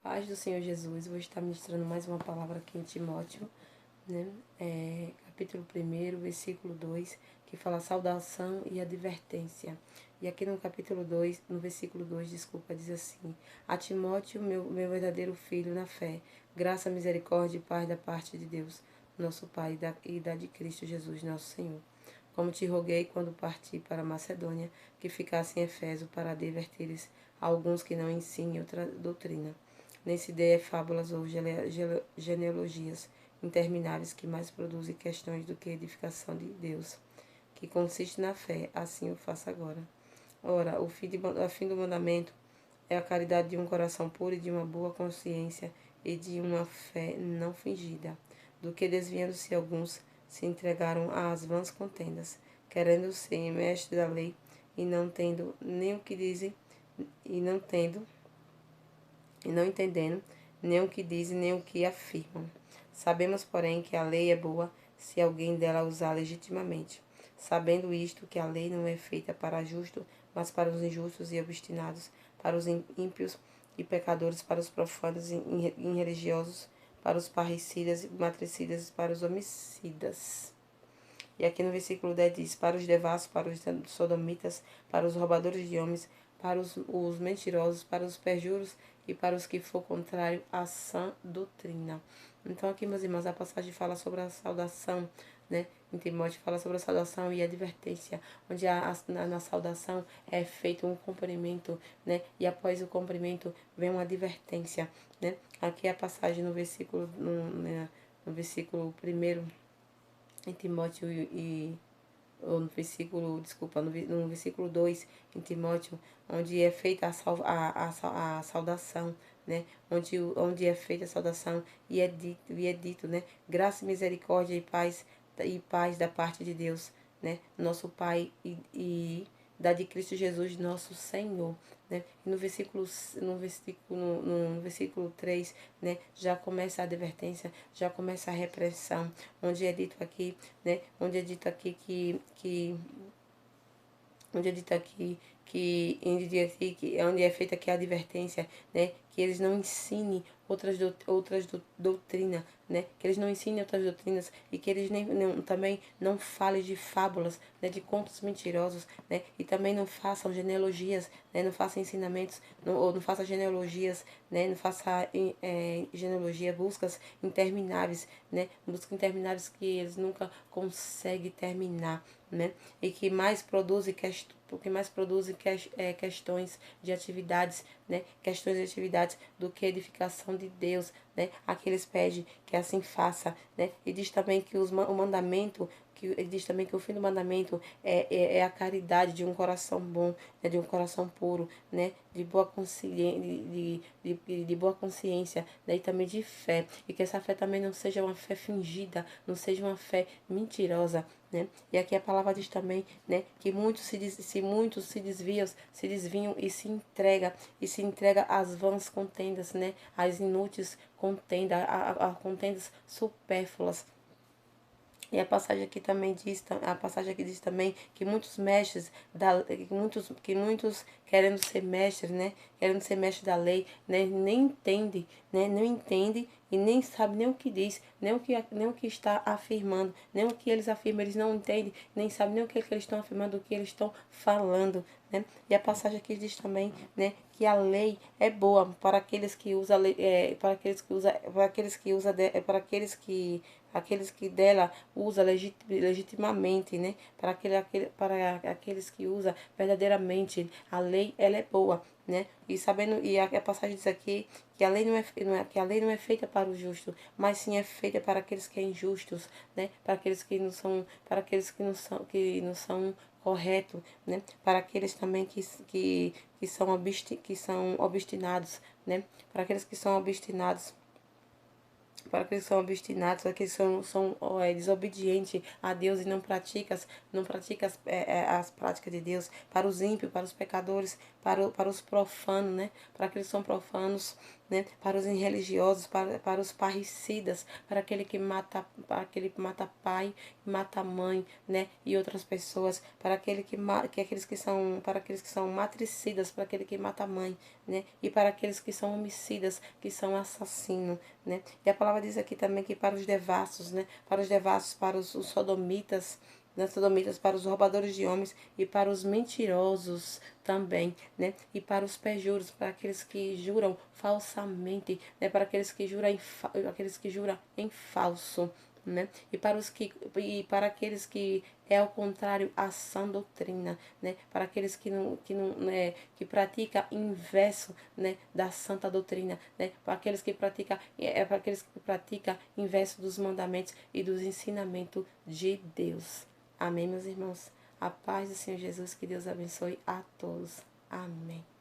Paz do Senhor Jesus, vou estar ministrando mais uma palavra aqui em Timóteo, né? Capítulo 1, versículo 2, que fala saudação e advertência. E aqui no capítulo 2, no versículo 2, desculpa, diz assim: A Timóteo, meu verdadeiro filho na fé, graça, misericórdia e paz da parte de Deus, nosso Pai, e da de Cristo Jesus, nosso Senhor. Como te roguei quando parti para a Macedônia, que ficasse em Efeso para advertires a alguns que não ensinem outra doutrina. Nem se dê fábulas ou genealogias intermináveis que mais produzem questões do que edificação de Deus, que consiste na fé, assim o faça agora. Ora, o fim do mandamento é a caridade de um coração puro e de uma boa consciência e de uma fé não fingida, do que desviando-se alguns se entregaram às vãs contendas, querendo ser mestres da lei e não tendo nem o que dizem e não entendendo nem o que dizem nem o que afirmam. Sabemos, porém, que a lei é boa se alguém dela usar legitimamente. Sabendo isto, que a lei não é feita para justo, mas para os injustos e obstinados, para os ímpios e pecadores, para os profanos e irreligiosos, para os parricidas e matricidas, para os homicidas. E aqui no versículo 10 diz: para os devassos, para os sodomitas, para os roubadores de homens, para os mentirosos, para os perjuros e para os que for contrário à sã doutrina. Então aqui, meus irmãos, a passagem fala sobre a saudação, né? Em Timóteo fala sobre a saudação e a advertência, onde na saudação é feito um cumprimento, né? E após o cumprimento vem uma advertência, né? Aqui a passagem no versículo 1 em Timóteo ou no versículo, desculpa, no versículo 2 em Timóteo, onde é feita a saudação, né? Onde é feita a saudação e é dito, né? Graça, misericórdia e paz da parte de Deus, né? Nosso Pai e da de Cristo Jesus, nosso Senhor, né? E no versículo 3, né, já começa a advertência, já começa a repressão, onde é dito aqui, né, onde é dito aqui onde é dito aqui onde é feita aqui a advertência, né, que eles não ensinem outras doutrinas, né, que eles não ensinem outras doutrinas e que eles também não falem de fábulas, né, de contos mentirosos, né, e também não façam genealogias, né, não façam ensinamentos, ou não façam genealogias, né, não façam genealogia, buscas intermináveis, né, buscas intermináveis que eles nunca conseguem terminar, né, e que mais produzem questões de atividades, né, questões de atividades do que edificação de Deus, né, aqui eles pedem que assim faça, né, e diz também que o mandamento, que ele diz também que o fim do mandamento é a caridade de um coração bom, né, de um coração puro, né, de boa consciência, de boa consciência, né, e também de fé, e que essa fé também não seja uma fé fingida, não seja uma fé mentirosa, né? E aqui a palavra diz também, né, que muitos se desviam e se entrega às vãs contendas, né, às inúteis contendas, a contendas supérfluas. E a passagem aqui diz também que muitos mestres que muitos querendo ser mestres, né, querendo ser mestre da lei, né, nem entende, né, não entende e nem sabe nem o que diz, nem o que está afirmando, nem o que eles afirmam, eles não entendem, nem sabem nem o que eles estão afirmando, o que eles estão falando, né? E a passagem aqui diz também, né, que a lei é boa para aqueles que usam, aqueles que dela usa legitimamente, né? Para aqueles que usam verdadeiramente, a lei ela é boa, né? E sabendo, e a passagem diz aqui que a lei que a lei não é feita para o justo, mas sim é feita para aqueles que são injustos, né? Para aqueles que não são, que não são correto, né? Para aqueles também que são obstinados, né? Para aqueles que são obstinados, para aqueles que são obstinados, aqueles que são desobedientes a Deus e não pratica as práticas de Deus, para os ímpios, para os pecadores, para os profanos, né? Para aqueles que são profanos, né? Para os irreligiosos, para os parricidas, para aquele que mata pai, mata mãe, né? E outras pessoas, para aqueles que são matricidas, para aquele que mata a mãe, né? E para aqueles que são homicidas, que são assassinos, né? E a palavra diz aqui também que para os devassos, né? Para os devassos, para os sodomitas, né? Sodomitas, para os roubadores de homens e para os mentirosos também, né? E para os perjuros, para aqueles que juram falsamente, né? Para aqueles que juram em falso, né? E para aqueles que é ao contrário à sã doutrina, né? Para aqueles que não né? Que pratica inverso, né? Da santa doutrina, né? Para aqueles que para aqueles que pratica inverso dos mandamentos e dos ensinamentos de Deus. Amém, meus irmãos. A paz do Senhor Jesus, que Deus abençoe a todos. Amém.